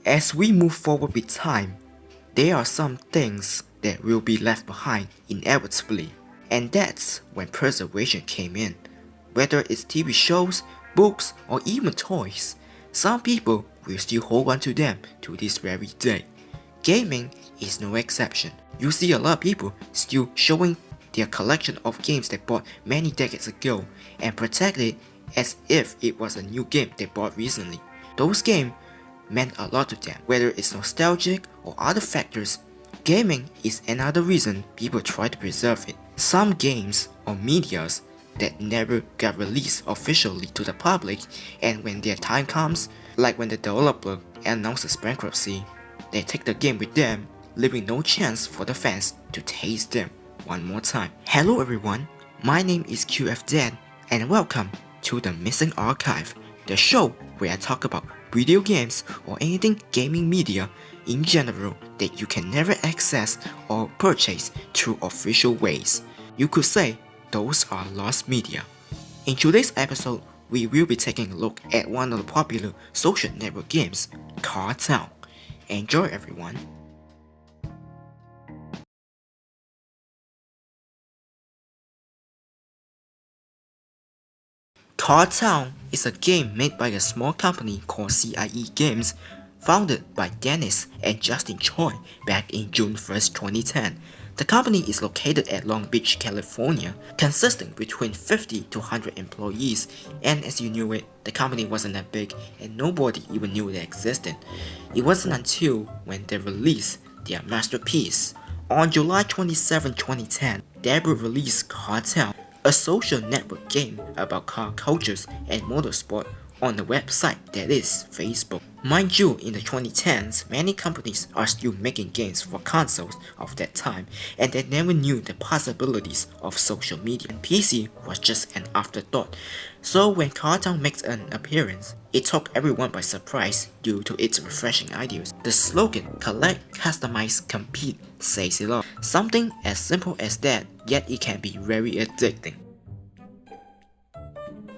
As we move forward with time, there are some things that will be left behind inevitably, and that's when preservation came in. Whether it's TV shows, books, or even toys, some people will still hold on to them to this very day. Gaming is no exception. You see a lot of people still showing their collection of games they bought many decades ago and protect it as if it was a new game they bought recently. Those games meant a lot to them, whether it's nostalgic or other factors. Gaming is another reason people try to preserve it. Some games or medias that never got released officially to the public, and when their time comes, like when the developer announces bankruptcy, they take the game with them, leaving no chance for the fans to taste them one more time. Hello everyone, my name is QFDad, and welcome to the Missing Archive, the show where I talk about video games or anything gaming media in general that you can never access or purchase through official ways. You could say those are lost media. In today's episode, we will be taking a look at one of the popular social network games, couldnt. Enjoy everyone. couldnt is a game made by a small company called CIE Games, founded by Dennis and Justin Choi back in June 1st, 2010. The company is located at Long Beach, California, consisting between 50 to 100 employees, and as you knew it, the company wasn't that big and nobody even knew they existed. It wasn't until when they released their masterpiece. On July 27, 2010, they released couldnt, a social network game about car cultures and motorsport on the website that is Facebook. Mind you, in the 2010s, many companies are still making games for consoles of that time, and they never knew the possibilities of social media. And PC was just an afterthought. So when couldnt makes an appearance, it took everyone by surprise due to its refreshing ideas. The slogan, collect, customize, compete, says it all. Something as simple as that, yet it can be very addicting.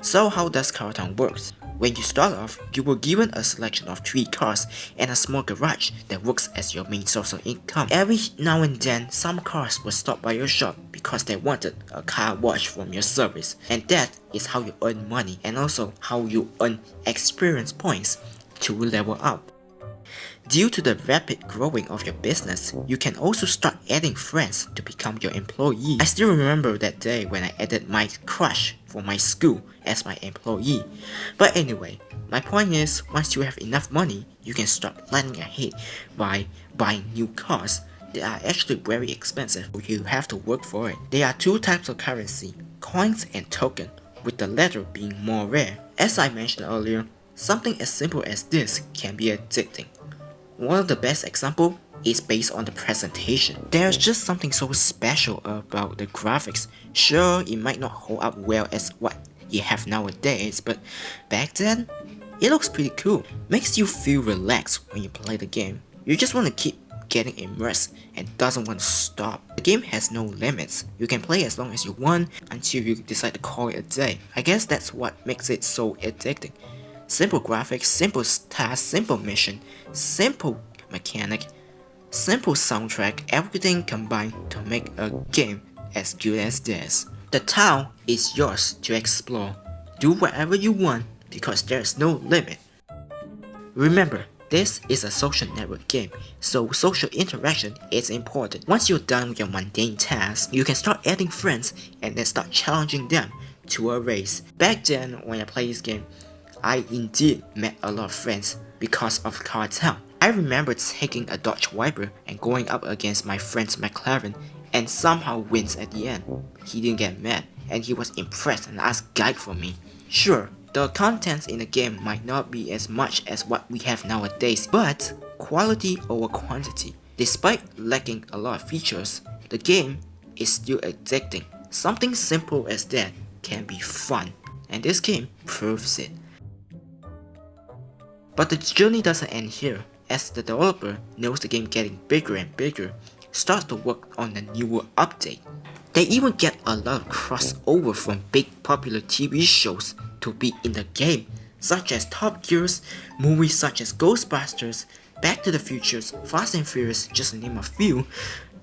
So how does couldnt work? When you start off, you were given a selection of 3 cars and a small garage that works as your main source of income. Every now and then, some cars will stop by your shop because they wanted a car wash from your service, and that is how you earn money and also how you earn experience points to level up. Due to the rapid growing of your business, you can also start adding friends to become your employee. I still remember that day when I added my crush for my school as my employee. But anyway, my point is, once you have enough money, you can start planning ahead by buying new cars. They are actually very expensive, so you have to work for it. There are 2 types of currency, coins and token, with the latter being more rare. As I mentioned earlier, something as simple as this can be addicting. One of the best examples is based on the presentation. There's just something so special about the graphics. Sure, it might not hold up well as what you have nowadays, but back then, it looks pretty cool. Makes you feel relaxed when you play the game. You just want to keep getting immersed and doesn't want to stop. The game has no limits. You can play as long as you want until you decide to call it a day. I guess that's what makes it so addicting. Simple graphics, simple task, simple mission, simple mechanic, simple soundtrack, everything combined to make a game as good as this. The town is yours to explore. Do whatever you want because there's no limit. Remember, this is a social network game, so social interaction is important. Once you're done with your mundane tasks, you can start adding friends and then start challenging them to a race. Back then, when I played this game, I indeed met a lot of friends because of couldnt. I remember taking a Dodge Viper and going up against my friend's McLaren and somehow wins at the end. He didn't get mad and he was impressed and asked guide for me. Sure, the contents in the game might not be as much as what we have nowadays, but quality over quantity. Despite lacking a lot of features, the game is still addicting. Something simple as that can be fun, and this game proves it. But the journey doesn't end here, as the developer knows the game getting bigger and bigger, starts to work on the newer update. They even get a lot of crossover from big popular TV shows to be in the game, such as Top Gears, movies such as Ghostbusters, Back to the Futures, Fast and Furious, just to name a few,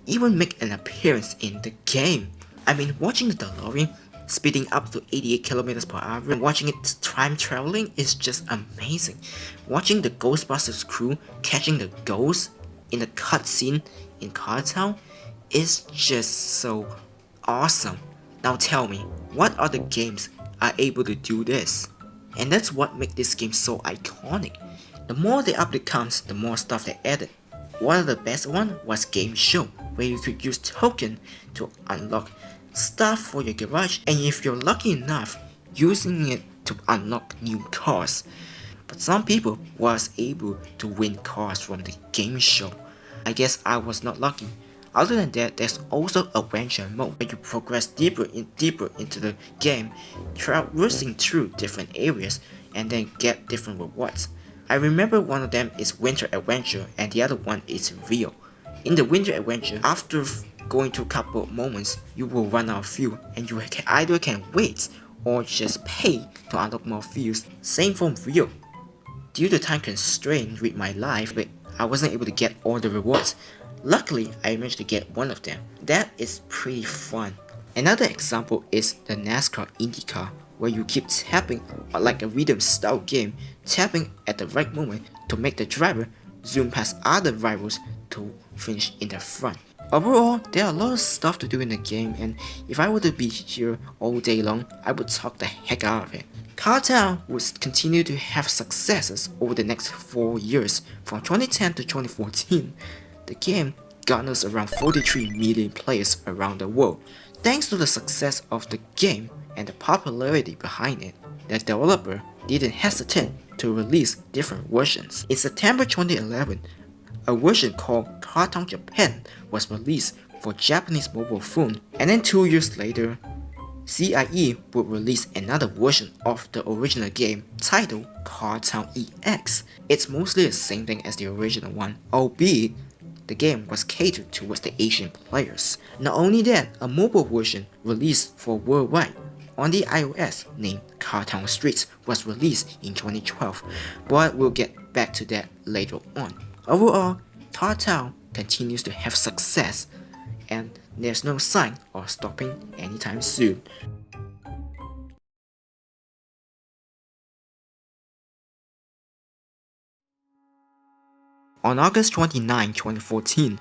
even make an appearance in the game. I mean, watching the DeLorean speeding up to 88 kilometers per hour and watching it time traveling is just amazing. Watching the Ghostbusters crew catching the ghosts in the cutscene in Cartown is just so awesome. Now tell me, what other games are able to do this? And that's what makes this game so iconic. The more the update comes, the more stuff they added. One of the best one was Game Show, where you could use token to unlock stuff for your garage, and if you're lucky enough, using it to unlock new cars. But some people was able to win cars from the Game Show. I guess I was not lucky. Other than that, there's also adventure mode where you progress deeper into the game, traversing through different areas and then get different rewards. I remember one of them is Winter Adventure and the other one is Rio. In the Winter Adventure, after going to a couple of moments, you will run out of fuel and you either can wait or just pay to unlock more fuels. Same for Rio. Due to time constraint with my life, I wasn't able to get all the rewards. Luckily, I managed to get one of them. That is pretty fun. Another example is the NASCAR IndyCar, where you keep tapping like a rhythm style game, tapping at the right moment to make the driver zoom past other rivals to finish in the front. Overall, there are a lot of stuff to do in the game, and if I were to be here all day long, I would talk the heck out of it. Cartown would continue to have successes over the next 4 years, from 2010 to 2014. The game garners around 43 million players around the world. Thanks to the success of the game and the popularity behind it, the developer didn't hesitate to release different versions. In September 2011, a version called Untitled Chapter was released for Japanese mobile phone, and then 2 years later, CIE would release another version of the original game titled Cartown EX. It's mostly the same thing as the original one, albeit the game was catered towards the Asian players. Not only that, a mobile version released for worldwide on the iOS named Cartown Streets was released in 2012, but we'll get back to that later on. Overall, Cartown continues to have success, and there's no sign of stopping anytime soon. On August 29, 2014,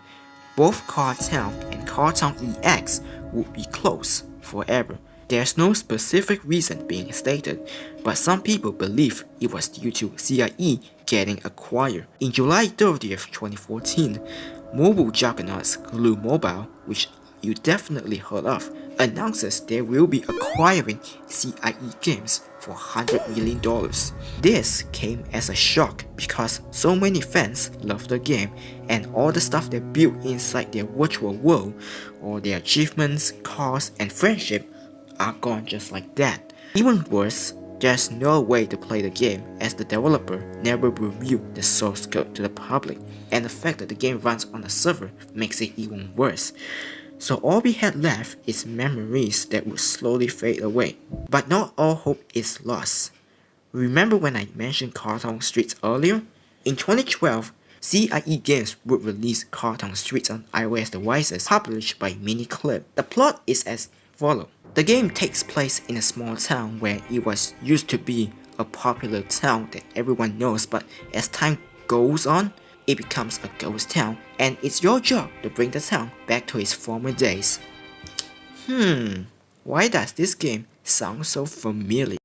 both Cartown and Cartown EX would be closed forever. There's no specific reason being stated, but some people believe it was due to CIE getting acquired. In July 30th, 2014, mobile juggernauts Glue Mobile, which you definitely heard of, announces they will be acquiring CIE games for $100 million. This came as a shock because so many fans love the game, and all the stuff they built inside their virtual world, all their achievements, cars, and friendship are gone just like that. Even worse, there's no way to play the game as the developer never revealed the source code to the public, and the fact that the game runs on a server makes it even worse. So all we had left is memories that would slowly fade away. But not all hope is lost. Remember when I mentioned Cartown Streets earlier? In 2012, CIE Games would release Cartown Streets on iOS devices published by Miniclip. The plot is as follows. The game takes place in a small town where it was used to be a popular town that everyone knows, but as time goes on, it becomes a ghost town, and it's your job to bring the town back to its former days. Why does this game sound so familiar?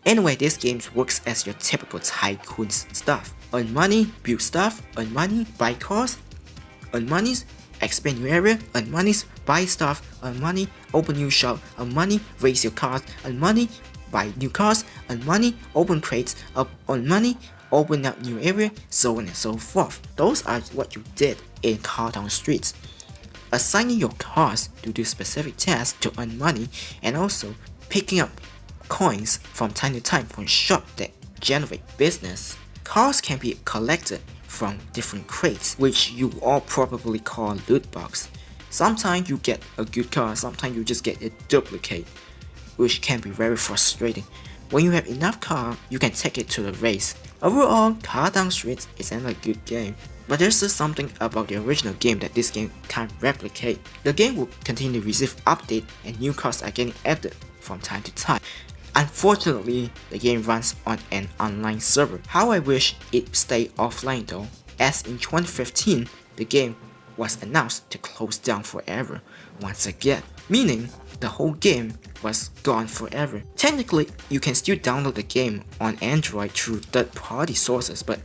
Anyway, this game works as your typical tycoon stuff. Earn money, build stuff, earn money, buy cars, earn money, expand new area, earn money, buy stuff, earn money, open new shop, earn money, raise your cars, earn money, buy new cars, earn money, open crates, earn money, open up new area, so on and so forth. Those are what you did in Cartown Streets. Assigning your cars to do specific tasks to earn money, and also picking up coins from time to time from shops that generate business. Cars can be collected from different crates, which you all probably call loot box. Sometimes you get a good car, sometimes you just get a duplicate, which can be very frustrating. When you have enough car, you can take it to the race. Overall, Car Down Streets is a good game, but there's just something about the original game that this game can't replicate. The game will continue to receive updates and new cars are getting added from time to time. Unfortunately, the game runs on an online server. How I wish it stayed offline though, as in 2015, the game was announced to close down forever once again, meaning the whole game was gone forever. Technically, you can still download the game on Android through third-party sources, but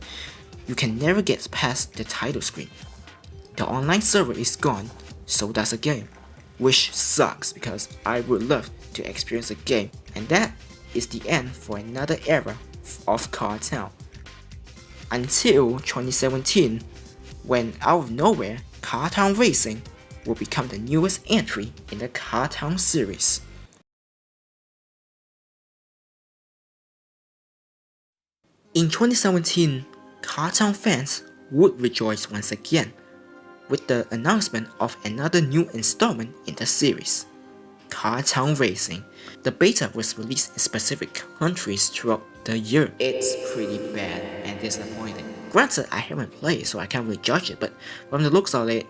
you can never get past the title screen. The online server is gone, so does the game, which sucks because I would love to experience the game, and that is the end for another era of Car Town. Until 2017, when out of nowhere, Car Town Racing will become the newest entry in the Car Town series. In 2017, Car Town fans would rejoice once again with the announcement of another new installment in the series, Car Town Racing. The beta was released in specific countries throughout the year. It's pretty bad and disappointing. Granted, I haven't played so I can't really judge it, but from the looks of it,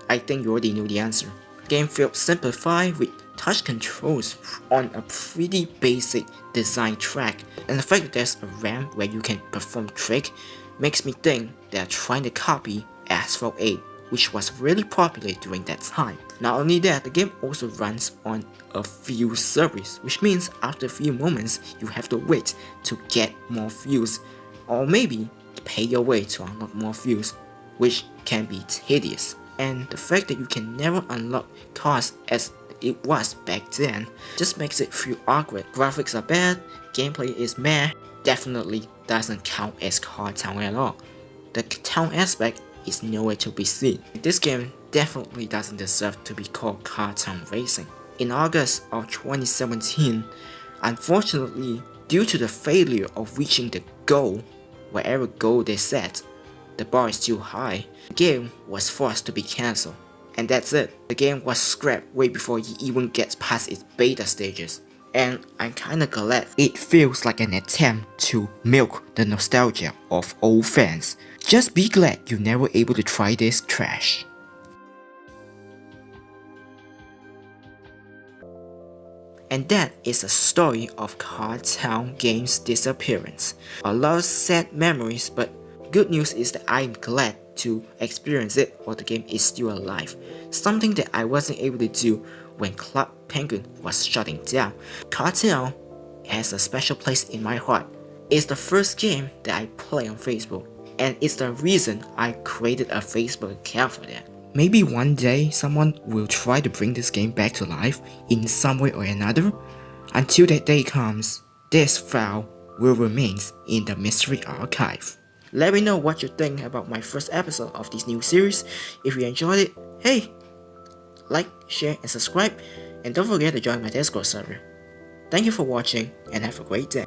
I think you already knew the answer. Game feels simplified with touch controls on a pretty basic design track, and the fact that there's a ramp where you can perform trick makes me think they're trying to copy Asphalt 8, which was really popular during that time. Not only that, the game also runs on a few servers, which means after a few moments you have to wait to get more views, or maybe pay your way to unlock more views, which can be tedious. And the fact that you can never unlock cars as it was back then just makes it feel awkward. Graphics are bad, gameplay is meh, definitely doesn't count as Car Town at all. The town aspect is nowhere to be seen. This game definitely doesn't deserve to be called Car Town Racing. In August of 2017, unfortunately, due to the failure of reaching the goal, whatever goal they set, the bar is too high, the game was forced to be cancelled. And that's it. The game was scrapped way before it even gets past its beta stages. And I'm kinda glad. It feels like an attempt to milk the nostalgia of old fans. Just be glad you're never able to try this trash. And that is the story of Car Town Game's disappearance. A lot of sad memories, but good news is that I'm glad to experience it while the game is still alive. Something that I wasn't able to do when Club Penguin was shutting down. Car Town has a special place in my heart. It's the first game that I play on Facebook, and it's the reason I created a Facebook account for that. Maybe one day someone will try to bring this game back to life in some way or another. Until that day comes, this file will remain in the mystery archive. Let me know what you think about my first episode of this new series. If you enjoyed it, hey, like, share and subscribe, and don't forget to join my Discord server. Thank you for watching and have a great day.